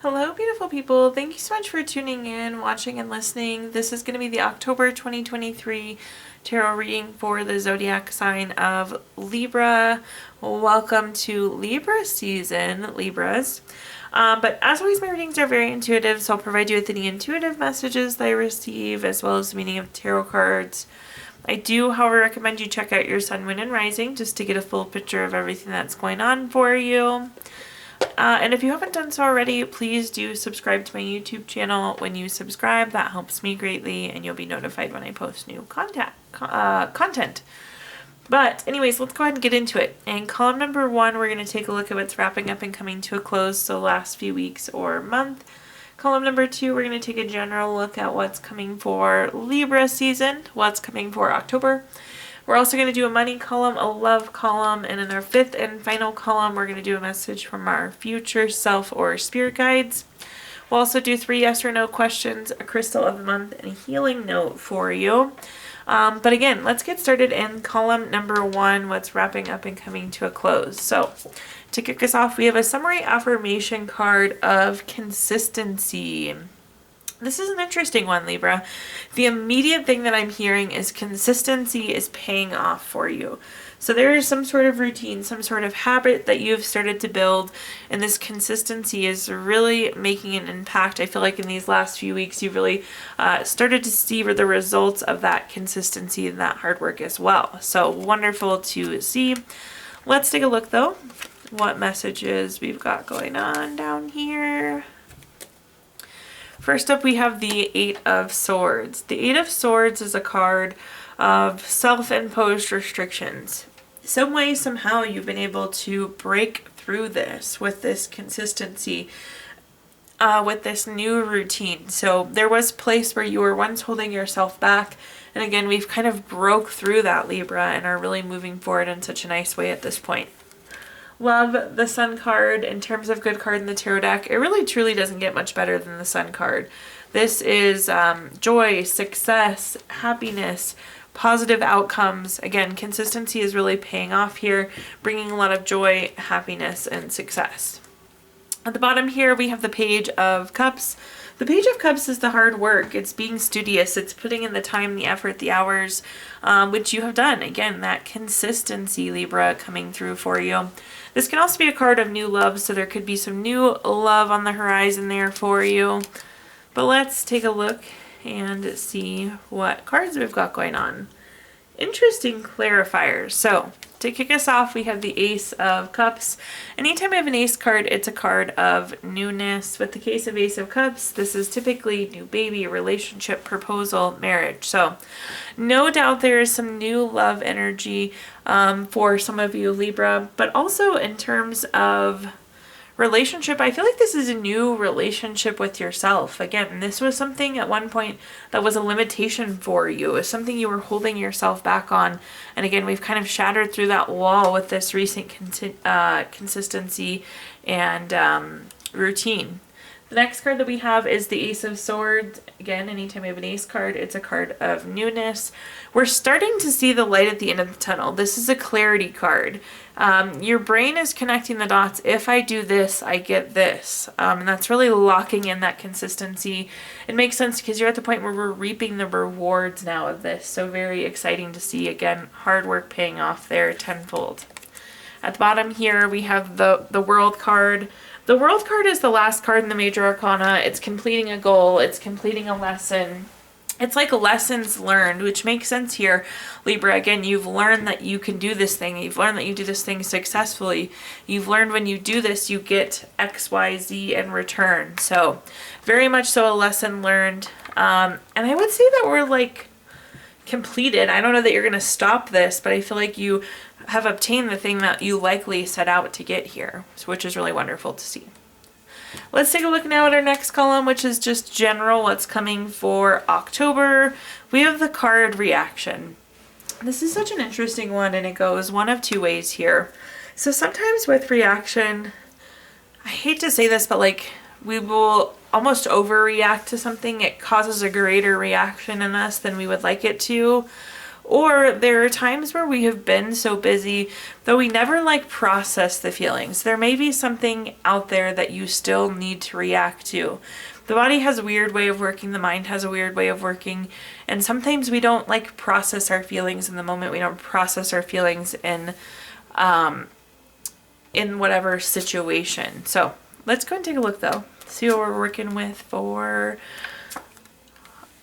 Hello, beautiful people. Thank you so much for tuning in, watching, and listening. This is going to be the October 2023 tarot reading for the zodiac sign of Libra. Welcome to Libra season, Libras. But as always, my readings are very intuitive, so I'll provide you with any intuitive messages that I receive, as well as the meaning of tarot cards. I do, however, recommend you check out your sun, moon, and rising just to get a full picture of everything that's going on for you. And if you haven't done so already, please do subscribe to my YouTube channel. When you subscribe, that helps me greatly, and you'll be notified when I post new content. But anyways, let's go ahead and get into it. In column number 1, we're going to take a look at what's wrapping up and coming to a close, so last few weeks or month. Column number 2, we're going to take a general look at what's coming for Libra season, what's coming for October. We're also going to do a money column, a love column, and in our 5th and final column, we're going to do a message from our future self or spirit guides. We'll also do 3 yes or no questions, a crystal of the month, and a healing note for you. But again, let's get started in column number 1, what's wrapping up and coming to a close. So to kick us off, we have a summary affirmation card of consistency. This is an interesting one, Libra. The immediate thing that I'm hearing is consistency is paying off for you. So there is some sort of routine, some sort of habit that you've started to build, and this consistency is really making an impact. I feel like in these last few weeks, you've really started to see the results of that consistency and that hard work as well. So wonderful to see. Let's take a look, though, what messages we've got going on down here. First up, we have the 8 of Swords. The 8 of Swords is a card of self-imposed restrictions. Some way, somehow, you've been able to break through this with this consistency, with this new routine. So there was a place where you were once holding yourself back, and again, we've kind of broke through that, Libra, and are really moving forward in such a nice way at this point. Love the Sun card. In terms of good card in the tarot deck, it really truly doesn't get much better than the Sun card. This is joy, success, happiness, positive outcomes. Again, consistency is really paying off here, bringing a lot of joy, happiness, and success. At the bottom here, we have the Page of Cups. The Page of Cups is the hard work. It's being studious. It's putting in the time, the effort, the hours, which you have done. Again, that consistency, Libra, coming through for you. This can also be a card of new love, so there could be some new love on the horizon there for you. But let's take a look and see what cards we've got going on. Interesting clarifiers. So to kick us off, we have the Ace of Cups. Anytime we have an Ace card, it's a card of newness. With the case of Ace of Cups, this is typically new baby, relationship, proposal, marriage. So no doubt there is some new love energy for some of you, Libra, but also in terms of relationship, I feel like this is a new relationship with yourself. Again, this was something at one point that was a limitation for you. It was something you were holding yourself back on. And again, we've kind of shattered through that wall with this recent consistency and routine. The next card that we have is the Ace of Swords. Again, anytime we have an Ace card, it's a card of newness. We're starting to see the light at the end of the tunnel. This is a clarity card. Your brain is connecting the dots. If I do this, I get this. And that's really locking in that consistency. It makes sense because you're at the point where we're reaping the rewards now of this. So very exciting to see. Again, hard work paying off there tenfold. At the bottom here, we have the World card. The World card is the last card in the Major Arcana. It's completing a goal. It's completing a lesson. It's like lessons learned, which makes sense here, Libra. Again, you've learned that you can do this thing. You've learned that you do this thing successfully. You've learned when you do this, you get X, Y, Z in return. So very much so a lesson learned. And I would say that we're like completed. I don't know that you're going to stop this, but I feel like you have obtained the thing that you likely set out to get here, which is really wonderful to see. Let's take a look now at our next column, which is just general, what's coming for October. We have the card reaction. This is such an interesting one, and it goes one of two ways here. So sometimes with reaction, I hate to say this, but like we will almost overreact to something. It causes a greater reaction in us than we would like it to. Or there are times where we have been so busy that we never like process the feelings. There may be something out there that you still need to react to. The body has a weird way of working, the mind has a weird way of working, and sometimes we don't like process our feelings in the moment. We don't process our feelings in whatever situation. So let's go and take a look though. See what we're working with for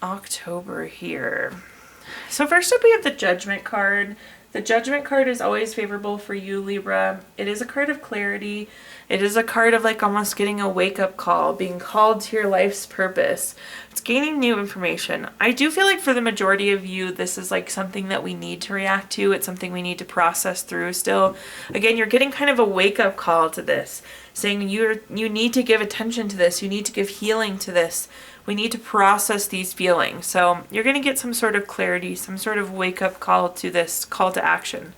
October here. So first up we have the Judgment card. The Judgment card is always favorable for you, Libra. It is a card of clarity. It is a card of like almost getting a wake-up call, being called to your life's purpose. It's gaining new information. I do feel like for the majority of you, this is like something that we need to react to. It's something we need to process through still. Again, you're getting kind of a wake-up call to this, saying you need to give attention to this. You need to give healing to this. We need to process these feelings. So you're going to get some sort of clarity, some sort of wake-up call to this call to action,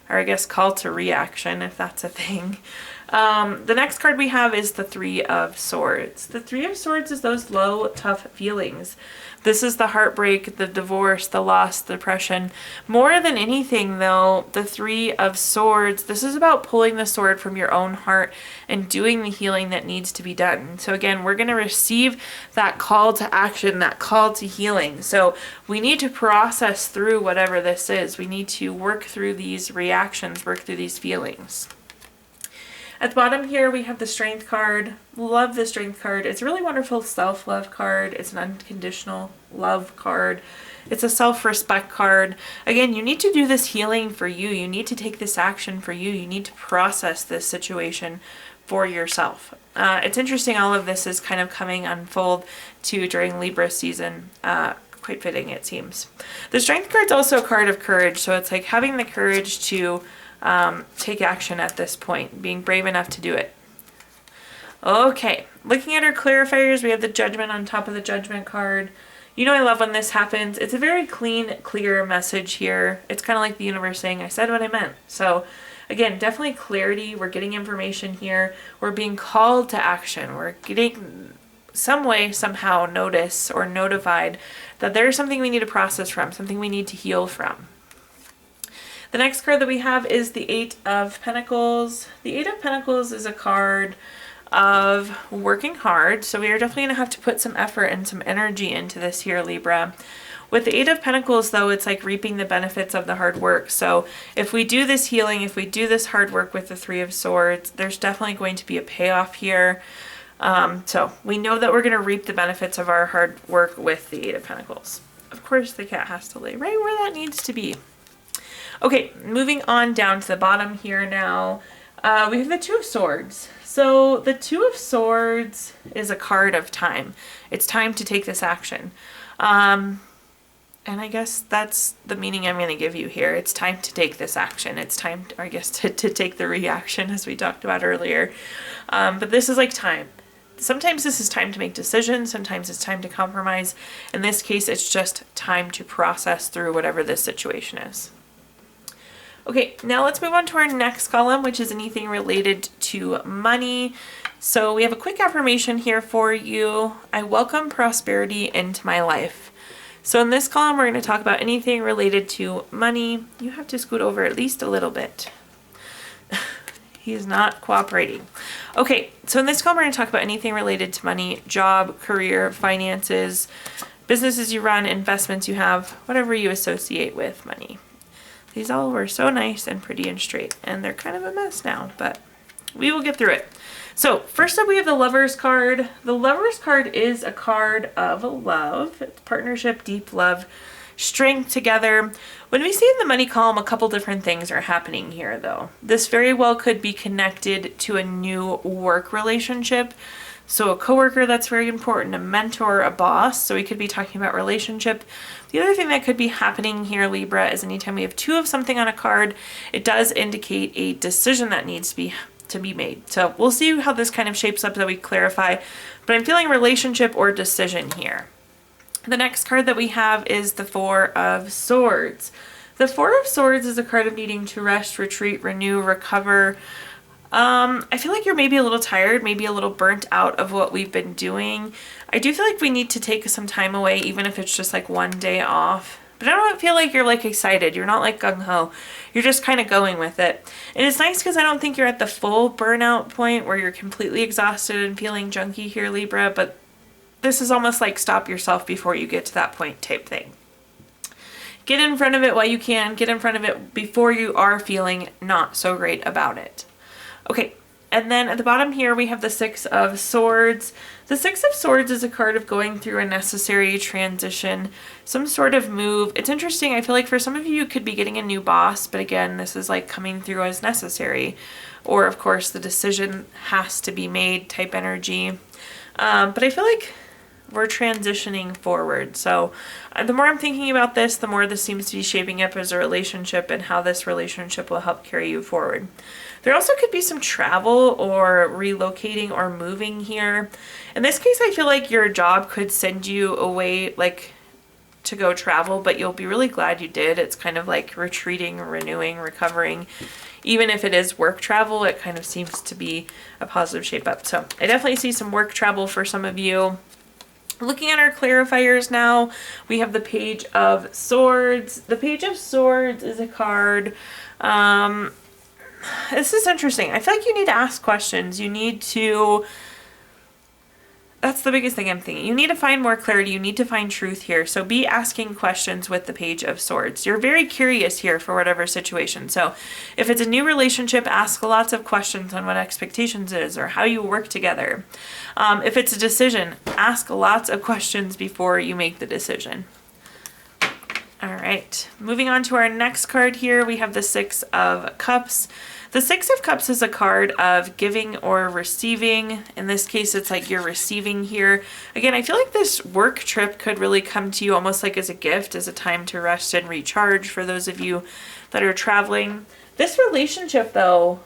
or I guess call to reaction, if that's a thing. The next card we have is the Three of Swords. The Three of Swords is those low, tough feelings. This is the heartbreak, the divorce, the loss, the depression. More than anything, though, the Three of Swords, this is about pulling the sword from your own heart and doing the healing that needs to be done. So again, we're going to receive that call to action, that call to healing. So we need to process through whatever this is. We need to work through these reactions, work through these feelings. At the bottom here, we have the Strength card. Love the Strength card. It's a really wonderful self-love card. It's an unconditional love card. It's a self-respect card. Again, you need to do this healing for you. You need to take this action for you. You need to process this situation for yourself. It's interesting, all of this is kind of coming unfold too during Libra season. Quite fitting, it seems. The Strength card's also a card of courage. So it's like having the courage to take action at this point, being brave enough to do it. Okay, looking at our clarifiers, we have the Judgment on top of the Judgment card. You know I love when this happens. It's a very clean, clear message here. It's kind of like the universe saying, I said what I meant. So again, definitely clarity. We're getting information here. We're being called to action. We're getting some way, somehow notice or notified that there's something we need to process from, something we need to heal from. The next card that we have is the Eight of Pentacles. The Eight of Pentacles is a card of working hard. So we are definitely going to have to put some effort and some energy into this here, Libra. With the Eight of Pentacles, though, it's like reaping the benefits of the hard work. So if we do this healing, if we do this hard work with the Three of Swords, there's definitely going to be a payoff here. So we know that we're going to reap the benefits of our hard work with the Eight of Pentacles. Of course, the cat has to lay right where that needs to be. Okay, moving on down to the bottom here now, we have the Two of Swords. So the Two of Swords is a card of time. It's time to take this action. And I guess that's the meaning I'm going to give you here. It's time to take this action. It's time, I guess, to take the reaction as we talked about earlier. But this is like time. Sometimes this is time to make decisions. Sometimes it's time to compromise. In this case, it's just time to process through whatever this situation is. Okay, now let's move on to our next column, which is anything related to money. So we have a quick affirmation here for you. I welcome prosperity into my life. So in this column, we're going to talk about anything related to money. You have to scoot over at least a little bit. He is not cooperating. Okay, so in this column, we're going to talk about anything related to money, job, career, finances, businesses you run, investments you have, whatever you associate with money. These all were so nice and pretty and straight, and they're kind of a mess now, but we will get through it. So first up, we have the Lovers card. The Lovers card is a card of love, it's partnership, deep love, strength together. When we see in the money column, a couple different things are happening here, though. This very well could be connected to a new work relationship. So a coworker, that's very important, a mentor, a boss. So we could be talking about relationship. The other thing that could be happening here, Libra, is anytime we have two of something on a card, it does indicate a decision that needs to be made. So we'll see how this kind of shapes up that we clarify, but I'm feeling relationship or decision here. The next card that we have is the Four of Swords. The Four of Swords is a card of needing to rest, retreat, renew, recover. I feel like you're maybe a little tired, maybe a little burnt out of what we've been doing. I do feel like we need to take some time away, even if it's just like one day off But I don't feel like you're like excited. You're not like gung-ho. You're just kind of going with it. And it's nice because I don't think you're at the full burnout point where you're completely exhausted and feeling junky here, Libra, but this is almost like stop yourself before you get to that point type thing. Get in front of it while you can. Get in front of it before you are feeling not so great about it. Okay, and then at the bottom here we have the Six of Swords. The Six of Swords is a card of going through a necessary transition, some sort of move. It's interesting. I feel like for some of you could be getting a new boss, but again, this is like coming through as necessary. Or of course the decision has to be made type energy. But I feel like we're transitioning forward. So the more I'm thinking about this, the more this seems to be shaping up as a relationship and how this relationship will help carry you forward. There also could be some travel or relocating or moving here. In this case, I feel like your job could send you away like to go travel, but you'll be really glad you did. It's kind of like retreating, renewing, recovering. Even if it is work travel, it kind of seems to be a positive shape up. So I definitely see some work travel for some of you. Looking at our clarifiers now, we have the Page of Swords. The Page of Swords is a card. This is interesting. I feel like you need to ask questions. You need to... That's the biggest thing I'm thinking. You need to find more clarity. You need to find truth here. So be asking questions with the Page of Swords. You're very curious here for whatever situation. So if it's a new relationship, ask lots of questions on what expectations is or how you work together. If it's a decision, ask lots of questions before you make the decision. All right, moving on to our next card here, we have the Six of Cups. The Six of Cups is a card of giving or receiving. In this case, it's like you're receiving here. Again, I feel like this work trip could really come to you almost like as a gift, as a time to rest and recharge for those of you that are traveling. This relationship, though,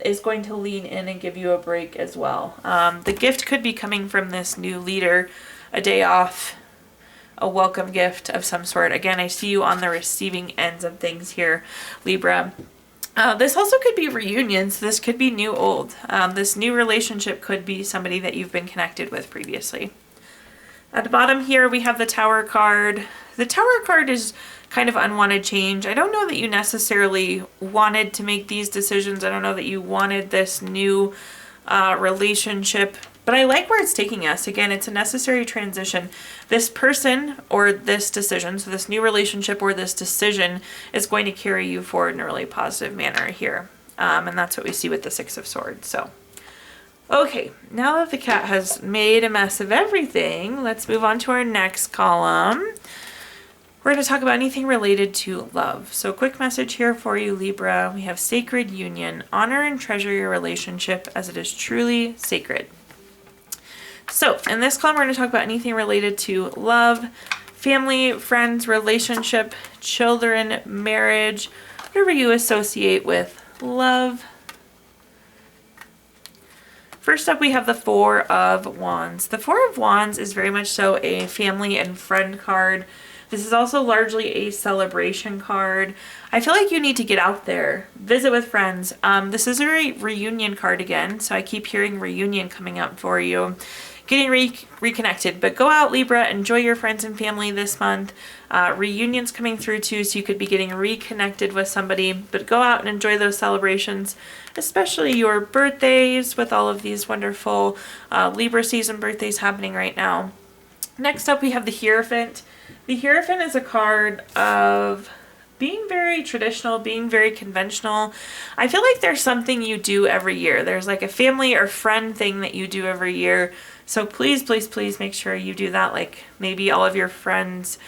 is going to lean in and give you a break as well. The gift could be coming from this new leader, a day off, a welcome gift of some sort. Again, I see you on the receiving ends of things here, Libra. This also could be reunions. This could be new old. This new relationship could be somebody that you've been connected with previously. At the bottom here, we have the Tower card. The Tower card is kind of unwanted change. I don't know that you necessarily wanted to make these decisions. I don't know that you wanted this new relationship, but I like where it's taking us. Again, it's a necessary transition. This person or this decision, so this new relationship or this decision is going to carry you forward in a really positive manner here. And that's what we see with the Six of Swords. So, okay, now that the cat has made a mess of everything, let's move on to our next column. We're going to talk about anything related to love. So quick message here for you, Libra. We have sacred union. Honor and treasure your relationship as it is truly sacred. So in this column, we're going to talk about anything related to love, family, friends, relationship, children, marriage, whatever you associate with love. First up, we have the Four of Wands. The Four of Wands is very much so a family and friend card. This is also largely a celebration card. I feel like you need to get out there, visit with friends. This is a reunion card again, so I keep hearing reunion coming up for you. Getting reconnected, but go out, Libra, enjoy your friends and family this month. Reunions coming through too, so you could be getting reconnected with somebody, but go out and enjoy those celebrations, especially your birthdays with all of these wonderful Libra season birthdays happening right now. Next up, we have the Hierophant. The Hierophant is a card of being very traditional, being very conventional. I feel like there's something you do every year. There's like a family or friend thing that you do every year. So please, please, please make sure you do that. Like maybe all of your friends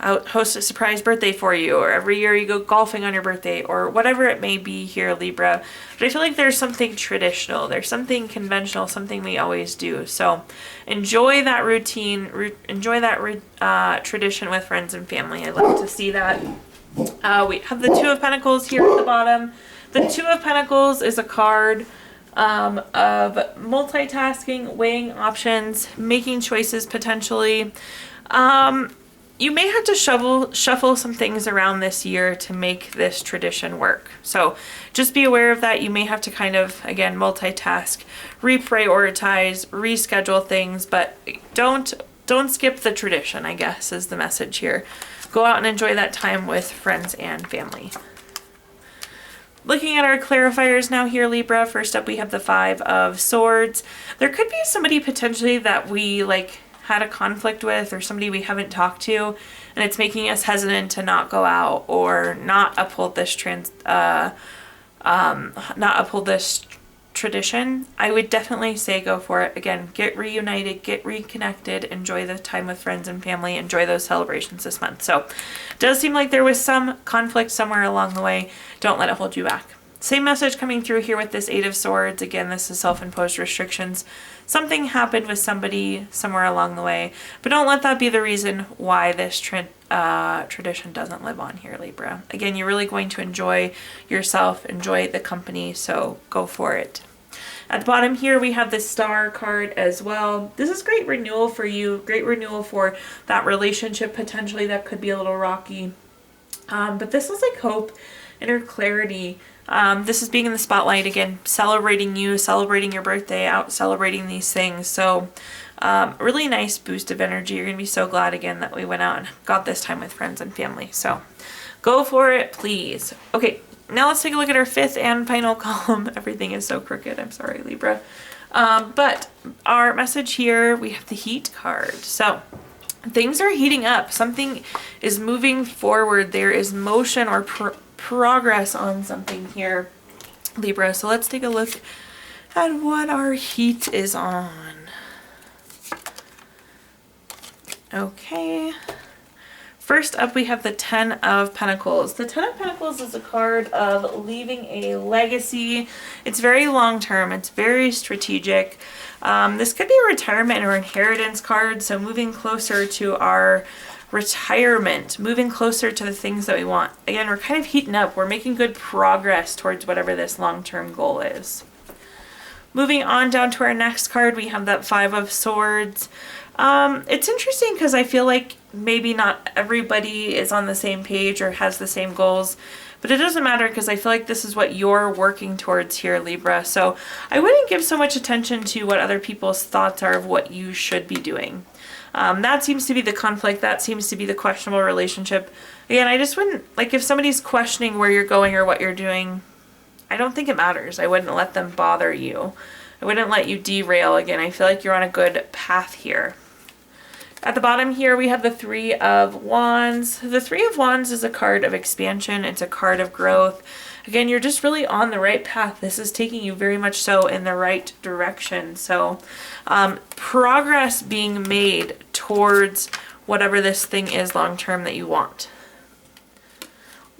host a surprise birthday for you, or every year you go golfing on your birthday, or whatever it may be here, Libra. But I feel like there's something traditional, there's something conventional, something we always do. So enjoy that routine, enjoy that tradition with friends and family. I love to see that. We have the Two of Pentacles here at the bottom. The Two of Pentacles is a card of multitasking, weighing options, making choices potentially. You may have to shuffle some things around this year to make this tradition work. So just be aware of that. You may have to kind of, again, multitask, reprioritize, reschedule things, but don't skip the tradition, I guess, is the message here. go out and enjoy that time with friends and family. Looking at our clarifiers now here, Libra, first up we have the Five of Swords. There could be somebody potentially that we had a conflict with, or somebody we haven't talked to, and it's making us hesitant to not go out or not uphold this tradition. I would definitely say go for it. Again, get reunited, get reconnected, enjoy the time with friends and family, enjoy those celebrations this month. So it does seem like there was some conflict somewhere along the way. Don't let it hold you back. Same message coming through here with this Eight of Swords. Again, this is self-imposed restrictions. Something happened with somebody somewhere along the way, but don't let that be the reason why this tradition doesn't live on here, Libra. Again, you're really going to enjoy yourself, enjoy the company, so go for it. At the bottom here, we have the Star card as well. This is great renewal for you, great renewal for that relationship potentially that could be a little rocky. But this is like hope, inner clarity. This is being in the spotlight again, celebrating you, celebrating your birthday, out celebrating these things. So really nice boost of energy. You're going to be so glad again that we went out and got this time with friends and family. So go for it, please. Okay, now let's take a look at our fifth and final column. Everything is so crooked. I'm sorry, Libra. But our message here, we have the Heat card. So things are heating up. Something is moving forward. There is motion or progress on something here, Libra. So let's take a look at what our heat is on. Okay. First up, we have the Ten of Pentacles. The Ten of Pentacles is a card of leaving a legacy. It's very long-term. It's very strategic. This could be a retirement or inheritance card, so moving closer to our retirement, moving closer to the things that we want. Again, we're kind of heating up. We're making good progress towards whatever this long-term goal is. Moving on down to our next card, we have that Five of Swords. It's interesting because I feel like maybe not everybody is on the same page or has the same goals, but it doesn't matter because I feel like this is what you're working towards here, Libra. So I wouldn't give so much attention to what other people's thoughts are of what you should be doing. That seems to be the conflict. That seems to be the questionable relationship. Again, I just wouldn't, if somebody's questioning where you're going or what you're doing, I don't think it matters. I wouldn't let them bother you. I wouldn't let you derail. Again, I feel like you're on a good path here. At the bottom here, we have the Three of Wands. The Three of Wands is a card of expansion. It's a card of growth. Again, you're just really on the right path. This is taking you very much so in the right direction. So progress being made towards whatever this thing is long-term that you want.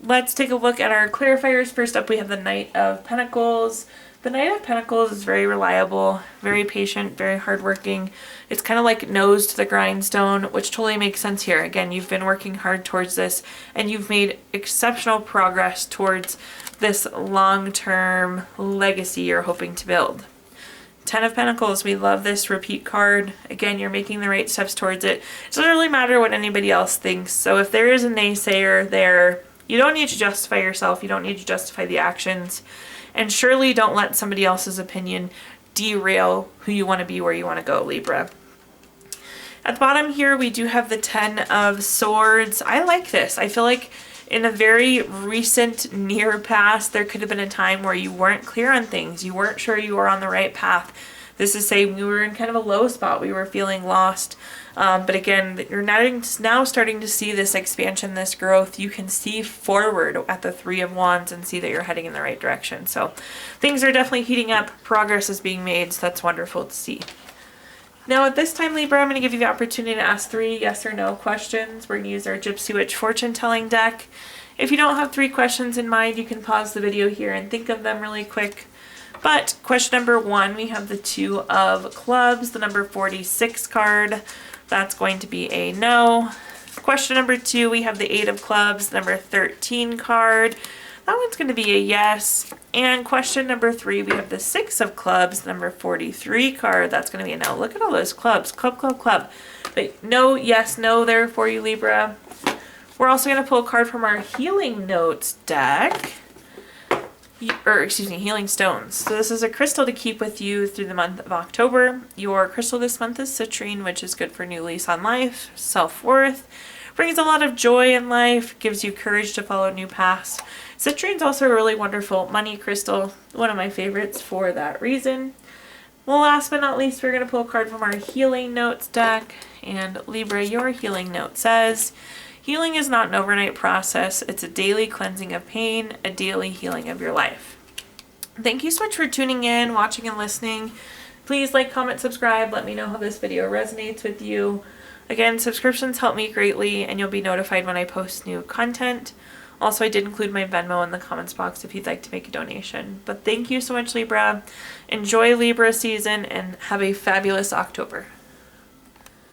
Let's take a look at our clarifiers. First up, we have the Knight of Pentacles. The Knight of Pentacles is very reliable, very patient, very hardworking. It's kind of like nose to the grindstone, which totally makes sense here. Again, you've been working hard towards this, and you've made exceptional progress towards this long-term legacy you're hoping to build. Ten of Pentacles, we love this repeat card. Again, you're making the right steps towards it. It doesn't really matter what anybody else thinks. So if there is a naysayer there, you don't need to justify yourself. You don't need to justify the actions. And surely don't let somebody else's opinion derail who you want to be, where you want to go, Libra. At the bottom here, we do have the Ten of Swords. I like this. I feel like in a very recent near past, there could have been a time where you weren't clear on things. You weren't sure you were on the right path. This is saying we were in kind of a low spot. We were feeling lost. But again, you're now starting to see this expansion, this growth. You can see forward at the Three of Wands and see that you're heading in the right direction. So things are definitely heating up. Progress is being made. So that's wonderful to see. Now at this time, Libra, I'm going to give you the opportunity to ask 3 yes or no questions. We're going to use our Gypsy Witch fortune telling deck. If you don't have 3 questions in mind, you can pause the video here and think of them really quick. But question number 1, we have the Two of Clubs, the number 46 card. That's going to be a no. Question number 2, we have the Eight of Clubs, number 13 card. That one's going to be a yes. And question number 3, we have the Six of Clubs, number 43 card. That's going to be a no. Look at all those clubs. Club, club, club. But no, yes, no there for you, Libra. We're also going to pull a card from our Healing Notes deck. Healing Stones. So this is a crystal to keep with you through the month of October. Your crystal this month is citrine, which is good for new lease on life, self-worth, brings a lot of joy in life, gives you courage to follow new paths. Citrine's also a really wonderful money crystal, one of my favorites for that reason. Well, last but not least, we're going to pull a card from our Healing Notes deck. And Libra, your healing note says, healing is not an overnight process. It's a daily cleansing of pain, a daily healing of your life. Thank you so much for tuning in, watching, and listening. Please like, comment, subscribe. Let me know how this video resonates with you. Again, subscriptions help me greatly, and you'll be notified when I post new content. Also, I did include my Venmo in the comments box if you'd like to make a donation. But thank you so much, Libra. Enjoy Libra season and have a fabulous October.